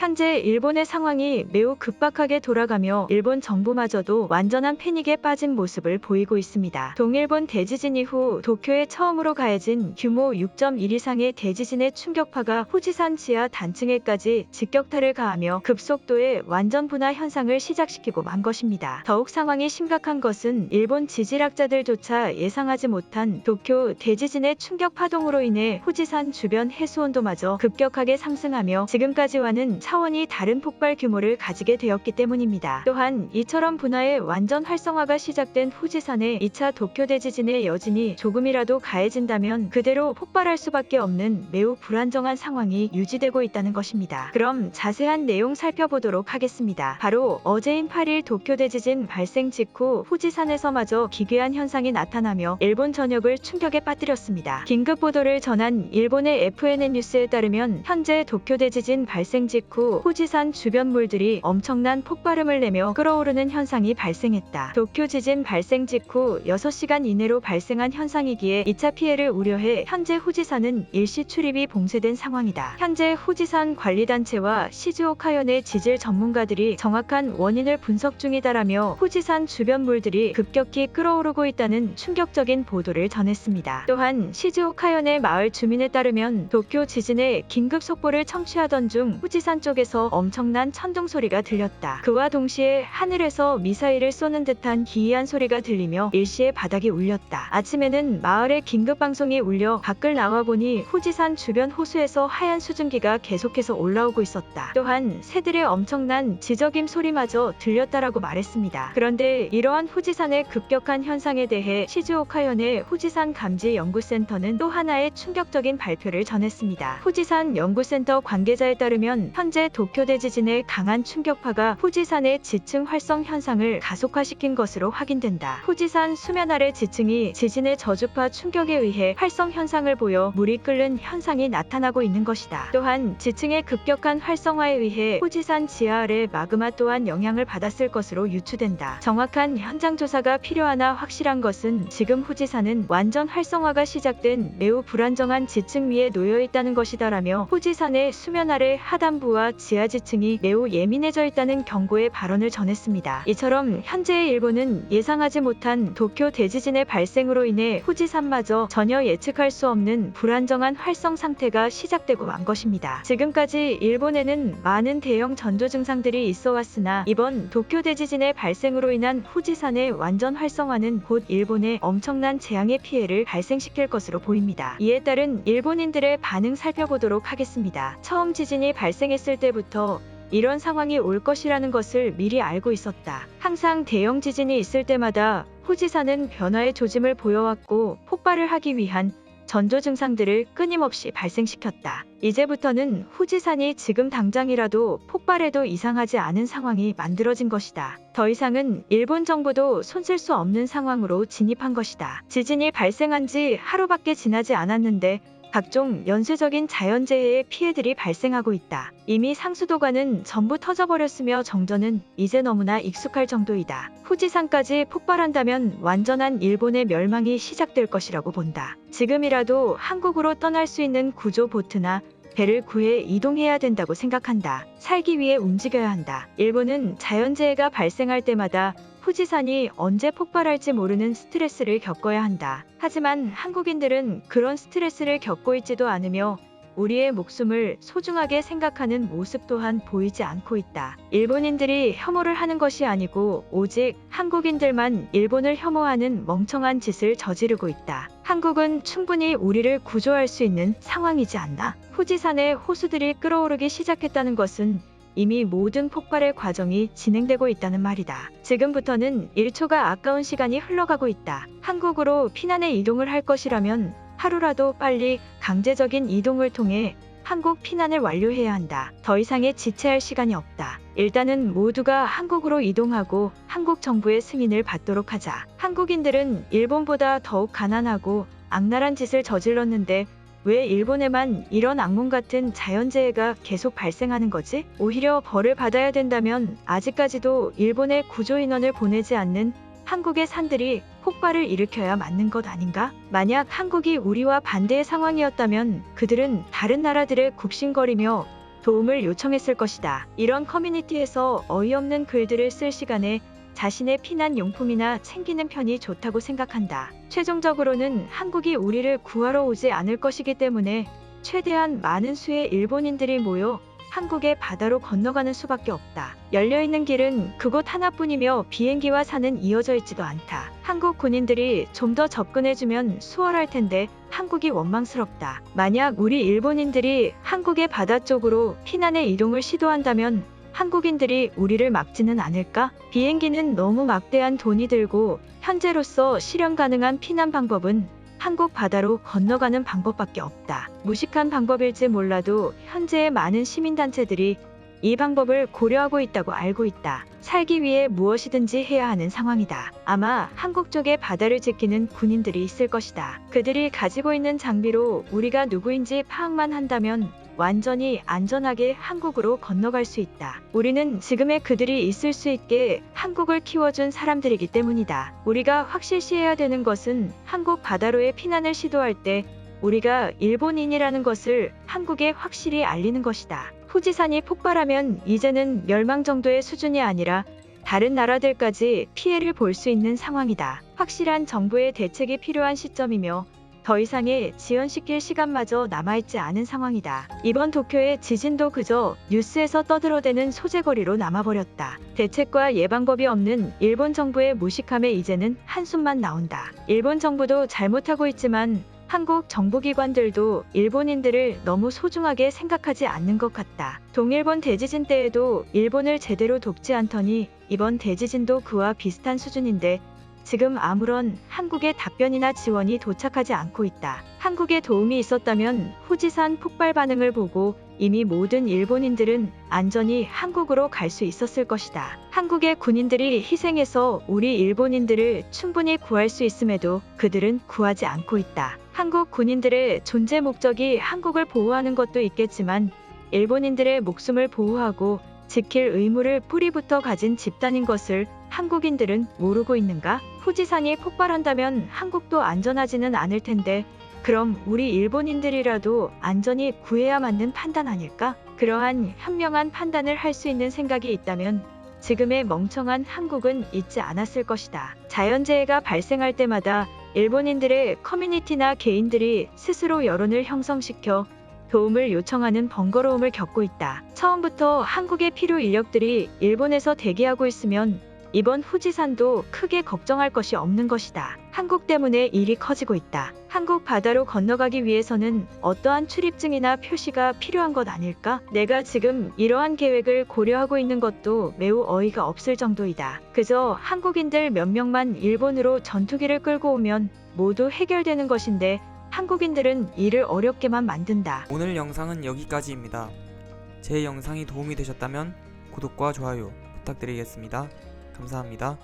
현재 일본의 상황이 매우 급박하게 돌아가며 일본 정부마저도 완전한 패닉에 빠진 모습을 보이고 있습니다. 동일본 대지진 이후 도쿄에 처음으로 가해진 규모 6.1 이상의 대지진의 충격파가 후지산 지하 단층에까지 직격탄을 가하며 급속도의 완전 분화 현상을 시작시키고 만 것입니다. 더욱 상황이 심각한 것은 일본 지질학자들조차 예상하지 못한 도쿄 대지진의 충격 파동으로 인해 후지산 주변 해수온도마저 급격하게 상승하며 지금까지와는 차원이 다른 폭발 규모를 가지게 되었기 때문입니다. 또한 이처럼 분화의 완전 활성화가 시작된 후지산에 2차 도쿄 대지진의 여진이 조금이라도 가해진다면 그대로 폭발할 수밖에 없는 매우 불안정한 상황이 유지되고 있다는 것입니다. 그럼 자세한 내용 살펴보도록 하겠습니다. 바로 어제인 8일 도쿄 대지진 발생 직후 후지산에서마저 기괴한 현상이 나타나며 일본 전역을 충격에 빠뜨렸습니다. 긴급 보도를 전한 일본의 FNN 뉴스에 따르면 현재 도쿄 대지진 발생 직후 후지산 주변 물들이 엄청난 폭발음을 내며 끓어오르는 현상이 발생했다. 도쿄 지진 발생 직후 6시간 이내로 발생한 현상이기에 2차 피해를 우려해 현재 후지산은 일시 출입이 봉쇄된 상황이다. 현재 후지산 관리단체와 시즈오카현의 지질 전문가들이 정확한 원인을 분석 중이다라며 후지산 주변 물들이 급격히 끓어오르고 있다는 충격적인 보도를 전했습니다. 또한 시즈오카현의 마을 주민에 따르면 도쿄 지진의 긴급 속보를 청취하던 중 후지산 쪽에서 엄청난 천둥 소리가 들렸다. 그와 동시에 하늘에서 미사일을 쏘는 듯한 기이한 소리가 들리며 일시에 바닥이 울렸다. 아침에는 마을의 긴급 방송이 울려 밖을 나와보니 후지산 주변 호수에서 하얀 수증기가 계속해서 올라오고 있었다. 또한 새들의 엄청난 지저귐 소리마저 들렸다라고 말했습니다. 그런데 이러한 후지산의 급격한 현상에 대해 시즈오카현의 후지산 감지 연구센터는 또 하나의 충격적인 발표를 전했습니다. 후지산 연구센터 관계자에 따르면 현재 도쿄 대지진의 강한 충격파가 후지산의 지층 활성 현상을 가속화시킨 것으로 확인된다. 후지산 수면 아래 지층이 지진의 저주파 충격에 의해 활성 현상을 보여 물이 끓는 현상이 나타나고 있는 것이다. 또한 지층의 급격한 활성화에 의해 후지산 지하 아래 마그마 또한 영향을 받았을 것으로 유추된다. 정확한 현장 조사가 필요하나 확실한 것은 지금 후지산은 완전 활성화가 시작된 매우 불안정한 지층 위에 놓여 있다는 것이다라며 후지산의 수면 아래 하단부와 지하 지층이 매우 예민해져 있다는 경고의 발언을 전했습니다. 이처럼 현재의 일본은 예상하지 못한 도쿄 대지진의 발생으로 인해 후지산마저 전혀 예측할 수 없는 불안정한 활성 상태가 시작되고 만 것입니다. 지금까지 일본에는 많은 대형 전조 증상들이 있어 왔으나 이번 도쿄 대지진의 발생으로 인한 후지산의 완전 활성화는 곧 일본에 엄청난 재앙의 피해를 발생시킬 것으로 보입니다. 이에 따른 일본인들의 반응 살펴보도록 하겠습니다. 처음 지진이 발생했을 때부터 이런 상황이 올 것이라는 것을 미리 알고 있었다. 항상 대형 지진이 있을 때마다 후지산은 변화의 조짐을 보여왔고 폭발을 하기 위한 전조 증상들을 끊임없이 발생시켰다. 이제부터는 후지산이 지금 당장이라도 폭발해도 이상하지 않은 상황이 만들어진 것이다. 더 이상은 일본 정부도 손쓸 수 없는 상황으로 진입한 것이다. 지진이 발생한 지 하루밖에 지나지 않았는데 각종 연쇄적인 자연재해의 피해들이 발생하고 있다. 이미 상수도관은 전부 터져버렸으며 정전은 이제 너무나 익숙할 정도이다. 후지산까지 폭발한다면 완전한 일본의 멸망이 시작될 것이라고 본다. 지금이라도 한국으로 떠날 수 있는 구조 보트나 배를 구해 이동해야 된다고 생각한다. 살기 위해 움직여야 한다. 일본은 자연재해가 발생할 때마다 후지산이 언제 폭발할지 모르는 스트레스를 겪어야 한다. 하지만 한국인들은 그런 스트레스를 겪고 있지도 않으며 우리의 목숨을 소중하게 생각하는 모습 또한 보이지 않고 있다. 일본인들이 혐오를 하는 것이 아니고 오직 한국인들만 일본을 혐오하는 멍청한 짓을 저지르고 있다. 한국은 충분히 우리를 구조할 수 있는 상황이지 않나? 후지산의 호수들이 끓어오르기 시작했다는 것은 이미 모든 폭발의 과정이 진행되고 있다는 말이다. 지금부터는 1초가 아까운 시간이 흘러가고 있다. 한국으로 피난에 이동을 할 것이라면 하루라도 빨리 강제적인 이동을 통해 한국 피난을 완료해야 한다. 더 이상의 지체할 시간이 없다. 일단은 모두가 한국으로 이동하고 한국 정부의 승인을 받도록 하자. 한국인들은 일본보다 더욱 가난하고 악랄한 짓을 저질렀는데 왜 일본에만 이런 악몽 같은 자연재해가 계속 발생하는 거지? 오히려 벌을 받아야 된다면 아직까지도 일본에 구조인원을 보내지 않는 한국의 산들이 폭발을 일으켜야 맞는 것 아닌가? 만약 한국이 우리와 반대의 상황이었다면 그들은 다른 나라들에 굽신거리며 도움을 요청했을 것이다. 이런 커뮤니티에서 어이없는 글들을 쓸 시간에 자신의 피난 용품이나 챙기는 편이 좋다고 생각한다. 최종적으로는 한국이 우리를 구하러 오지 않을 것이기 때문에 최대한 많은 수의 일본인들이 모여 한국의 바다로 건너가는 수밖에 없다. 열려있는 길은 그곳 하나뿐이며 비행기와 산은 이어져 있지도 않다. 한국 군인들이 좀 더 접근해주면 수월할 텐데 한국이 원망스럽다. 만약 우리 일본인들이 한국의 바다 쪽으로 피난의 이동을 시도한다면 한국인들이 우리를 막지는 않을까? 비행기는 너무 막대한 돈이 들고 현재로서 실현 가능한 피난 방법은 한국 바다로 건너가는 방법밖에 없다. 무식한 방법일지 몰라도 현재의 많은 시민단체들이 이 방법을 고려하고 있다고 알고 있다. 살기 위해 무엇이든지 해야 하는 상황이다. 아마 한국 쪽에 바다를 지키는 군인들이 있을 것이다. 그들이 가지고 있는 장비로 우리가 누구인지 파악만 한다면 완전히 안전하게 한국으로 건너갈 수 있다. 우리는 지금의 그들이 있을 수 있게 한국을 키워준 사람들이기 때문이다. 우리가 확실시해야 되는 것은 한국 바다로의 피난을 시도할 때 우리가 일본인이라는 것을 한국에 확실히 알리는 것이다. 후지산이 폭발하면 이제는 멸망 정도의 수준이 아니라 다른 나라들까지 피해를 볼 수 있는 상황이다. 확실한 정부의 대책이 필요한 시점이며 더 이상의 지연시킬 시간마저 남아있지 않은 상황이다. 이번 도쿄의 지진도 그저 뉴스에서 떠들어대는 소재거리로 남아버렸다. 대책과 예방법이 없는 일본 정부의 무식함에 이제는 한숨만 나온다. 일본 정부도 잘못하고 있지만 한국 정부기관들도 일본인들을 너무 소중하게 생각하지 않는 것 같다. 동일본 대지진 때에도 일본을 제대로 돕지 않더니 이번 대지진도 그와 비슷한 수준인데 지금 아무런 한국의 답변이나 지원이 도착하지 않고 있다. 한국에 도움이 있었다면 후지산 폭발 반응을 보고 이미 모든 일본인들은 안전히 한국으로 갈 수 있었을 것이다. 한국의 군인들이 희생해서 우리 일본인들을 충분히 구할 수 있음에도 그들은 구하지 않고 있다. 한국 군인들의 존재 목적이 한국을 보호하는 것도 있겠지만 일본인들의 목숨을 보호하고 지킬 의무를 뿌리부터 가진 집단인 것을 한국인들은 모르고 있는가? 후지산이 폭발한다면 한국도 안전하지는 않을 텐데 그럼 우리 일본인들이라도 안전히 구해야 맞는 판단 아닐까? 그러한 현명한 판단을 할 수 있는 생각이 있다면 지금의 멍청한 한국은 있지 않았을 것이다. 자연재해가 발생할 때마다 일본인들의 커뮤니티나 개인들이 스스로 여론을 형성시켜 도움을 요청하는 번거로움을 겪고 있다. 처음부터 한국의 필요 인력들이 일본에서 대기하고 있으면 이번 후지산도 크게 걱정할 것이 없는 것이다. 한국 때문에 일이 커지고 있다. 한국 바다로 건너가기 위해서는 어떠한 출입증이나 표시가 필요한 것 아닐까? 내가 지금 이러한 계획을 고려하고 있는 것도 매우 어이가 없을 정도이다. 그저 한국인들 몇 명만 일본으로 전투기를 끌고 오면 모두 해결되는 것인데 한국인들은 일을 어렵게만 만든다. 오늘 영상은 여기까지입니다. 제 영상이 도움이 되셨다면 구독과 좋아요 부탁드리겠습니다. 감사합니다.